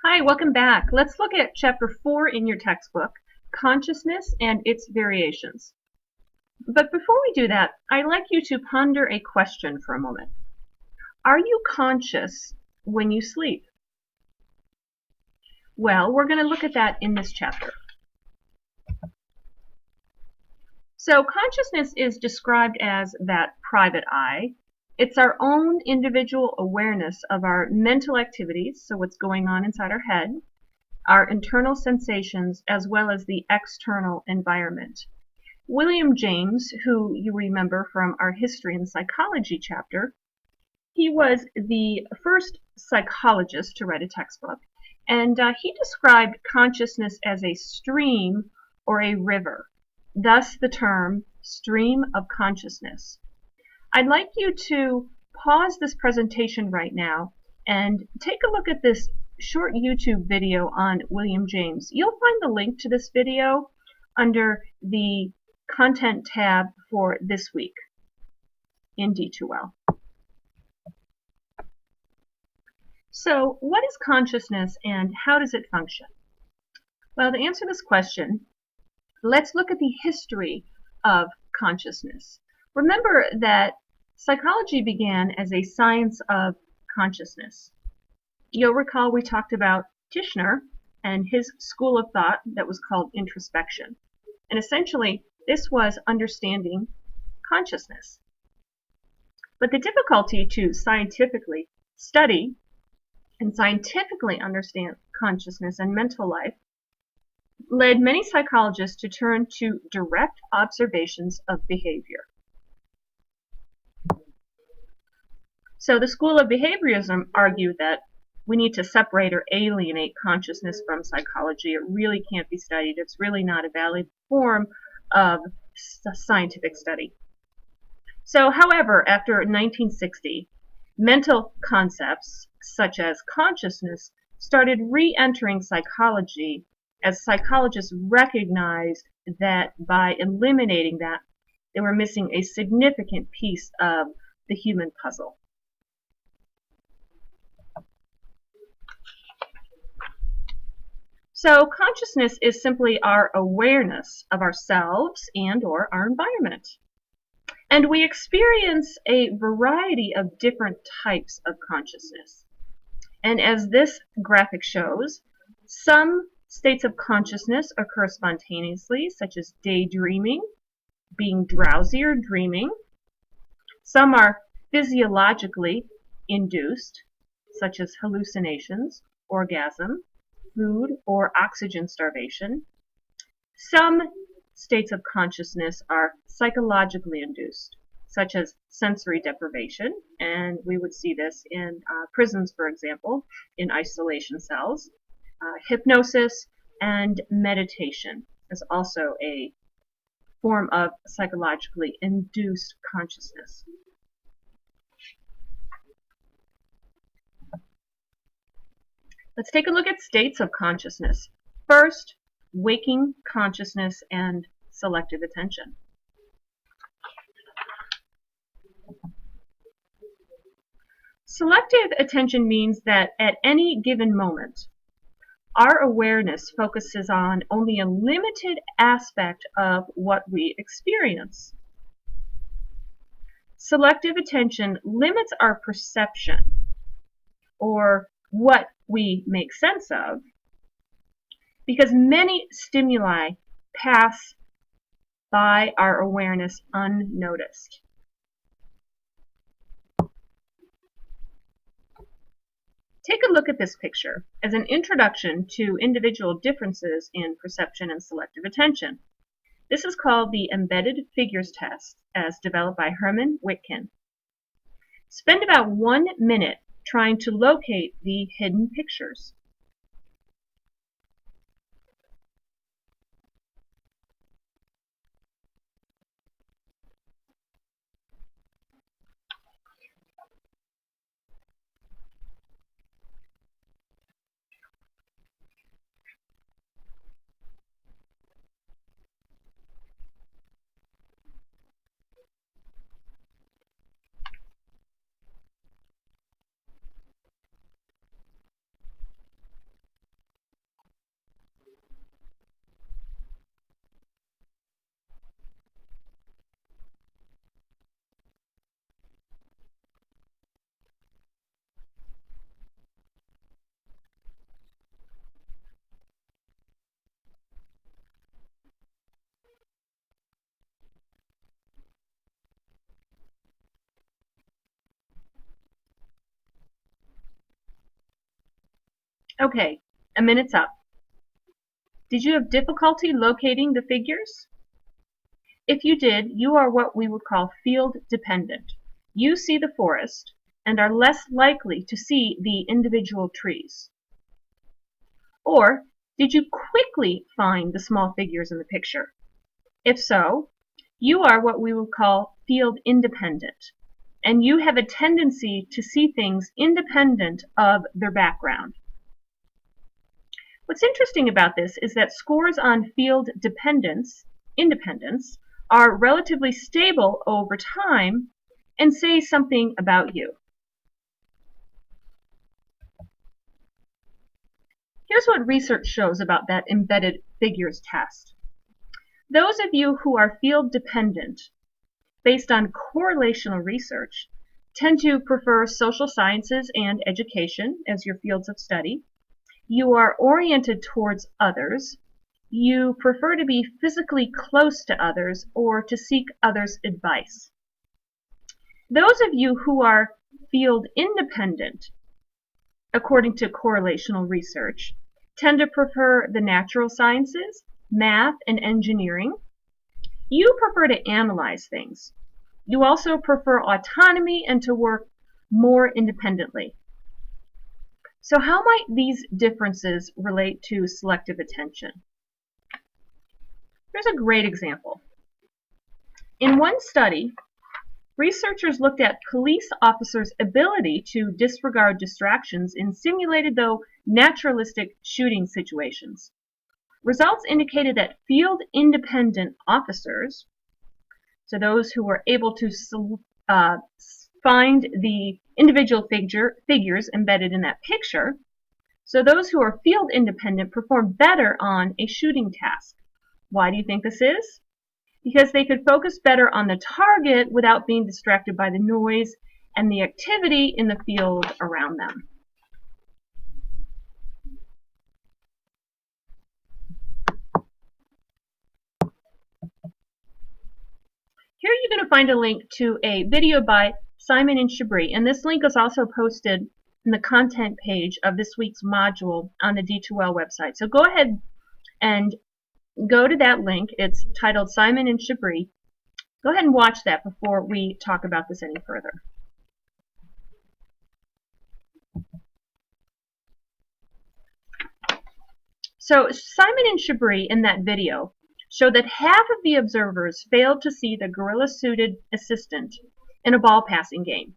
Hi, welcome back. Let's look at chapter 4 in your textbook, Consciousness and its Variations. But before we do that, I'd like you to ponder a question for a moment. Are you conscious when you sleep? Well, we're going to look at that in this chapter. So consciousness is described as that private eye. It's our own individual awareness of our mental activities, so what's going on inside our head, our internal sensations, as well as the external environment. William James, who you remember from our history and psychology chapter, he was the first psychologist to write a textbook, and he described consciousness as a stream or a river, thus the term stream of consciousness. I'd like you to pause this presentation right now and take a look at this short YouTube video on William James. You'll find the link to this video under the Content tab for this week in D2L. So, what is consciousness and how does it function? Well, to answer this question, let's look at the history of consciousness. Remember that psychology began as a science of consciousness. You'll recall we talked about Tishner and his school of thought that was called introspection. And essentially, this was understanding consciousness. But the difficulty to scientifically study and scientifically understand consciousness and mental life led many psychologists to turn to direct observations of behavior. So the school of behaviorism argued that we need to separate or alienate consciousness from psychology. It really can't be studied. It's really not a valid form of scientific study. So, however, after 1960, mental concepts such as consciousness started re-entering psychology as psychologists recognized that by eliminating that, they were missing a significant piece of the human puzzle. So consciousness is simply our awareness of ourselves and or our environment. And we experience a variety of different types of consciousness. And as this graphic shows, some states of consciousness occur spontaneously, such as daydreaming, being drowsy or dreaming. Some are physiologically induced, such as hallucinations, orgasm, food or oxygen starvation. Some states of consciousness are psychologically induced, such as sensory deprivation, and we would see this in prisons, for example, in isolation cells. Hypnosis and meditation is also a form of psychologically induced consciousness. Let's take a look at states of consciousness. First, waking consciousness and selective attention. Selective attention means that at any given moment, our awareness focuses on only a limited aspect of what we experience. Selective attention limits our perception, or what we make sense of, because many stimuli pass by our awareness unnoticed. Take a look at this picture as an introduction to individual differences in perception and selective attention. This is called the Embedded Figures Test, as developed by Herman Witkin. Spend about 1 minute trying to locate the hidden pictures. Okay, a minute's up. Did you have difficulty locating the figures? If you did, you are what we would call field dependent. You see the forest and are less likely to see the individual trees. Or, did you quickly find the small figures in the picture? If so, you are what we would call field independent, and you have a tendency to see things independent of their background. What's interesting about this is that scores on field independence, are relatively stable over time and say something about you. Here's what research shows about that embedded figures test. Those of you who are field dependent, based on correlational research, tend to prefer social sciences and education as your fields of study. You are oriented towards others. You prefer to be physically close to others or to seek others' advice. Those of you who are field independent, according to correlational research, tend to prefer the natural sciences, math, and engineering. You prefer to analyze things. You also prefer autonomy and to work more independently. So how might these differences relate to selective attention? Here's a great example. In one study, researchers looked at police officers' ability to disregard distractions in simulated, though naturalistic, shooting situations. Results indicated that field-independent officers, so those who were able to find the individual figures embedded in that picture, so those who are field-independent performed better on a shooting task. Why do you think this is? Because they could focus better on the target without being distracted by the noise and the activity in the field around them. Here you're going to find a link to a video by Simon and Chabris, and this link is also posted in the content page of this week's module on the D2L website. So go ahead and go to that link. It's titled Simon and Chabris. Go ahead and watch that before we talk about this any further. So Simon and Chabris in that video showed that half of the observers failed to see the gorilla-suited assistant in a ball passing game.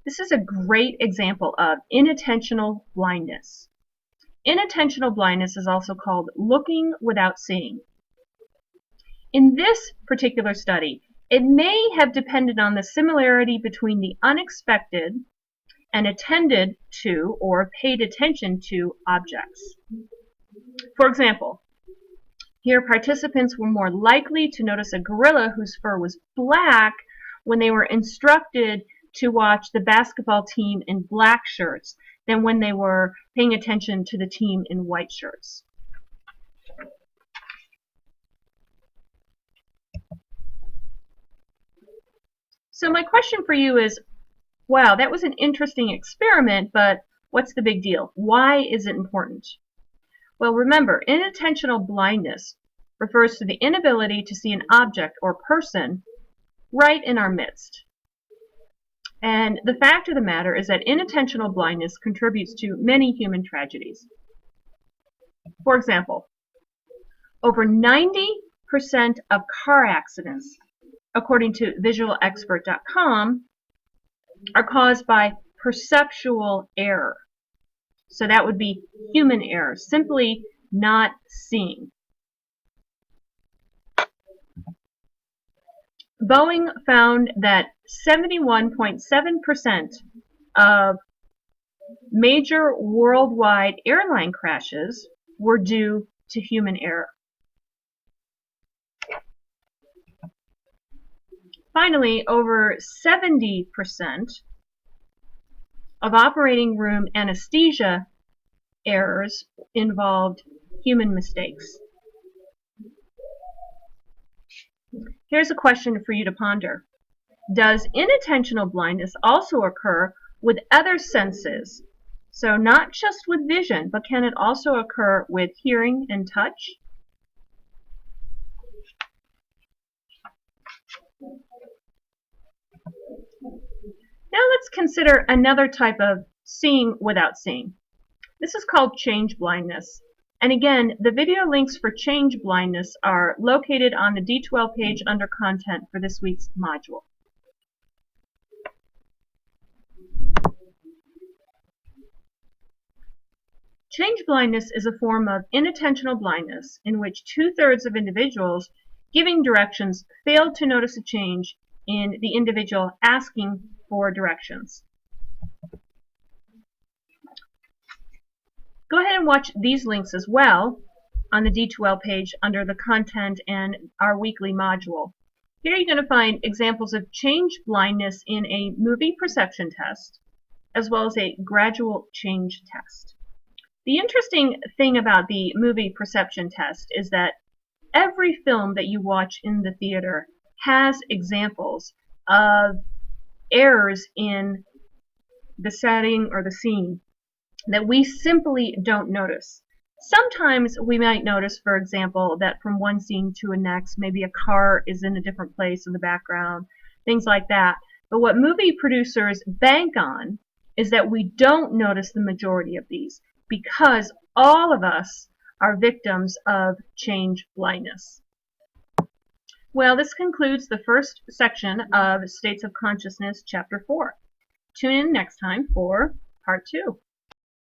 This is a great example of inattentional blindness. Inattentional blindness is also called looking without seeing. In this particular study, it may have depended on the similarity between the unexpected and attended to or paid attention to objects. For example, here participants were more likely to notice a gorilla whose fur was black when they were instructed to watch the basketball team in black shirts than when they were paying attention to the team in white shirts. So my question for you is, wow, that was an interesting experiment, but what's the big deal? Why is it important? Well, remember, inattentional blindness refers to the inability to see an object or person right in our midst. And the fact of the matter is that inattentional blindness contributes to many human tragedies. For example, over 90% of car accidents, according to visualexpert.com, are caused by perceptual error. So that would be human error, simply not seeing. Boeing found that 71.7% of major worldwide airline crashes were due to human error. Finally, over 70% of operating room anesthesia errors involved human mistakes. Here's a question for you to ponder. Does inattentional blindness also occur with other senses So not just with vision, but can it also occur with hearing and touch? Now let's consider another type of seeing without seeing. This is called change blindness. And again, the video links for change blindness are located on the D12 page under content for this week's module. Change blindness is a form of inattentional blindness in which 2/3 of individuals giving directions fail to notice a change in the individual asking for directions. Go ahead and watch these links as well on the D12 page under the content and our weekly module. Here you're going to find examples of change blindness in a movie perception test, as well as a gradual change test. The interesting thing about the movie perception test is that every film that you watch in the theater has examples of errors in the setting or the scene that we simply don't notice. Sometimes we might notice, for example, that from one scene to the next, maybe a car is in a different place in the background, things like that. But what movie producers bank on is that we don't notice the majority of these, because all of us are victims of change blindness. Well, this concludes the first section of States of Consciousness, Chapter 4. Tune in next time for Part 2.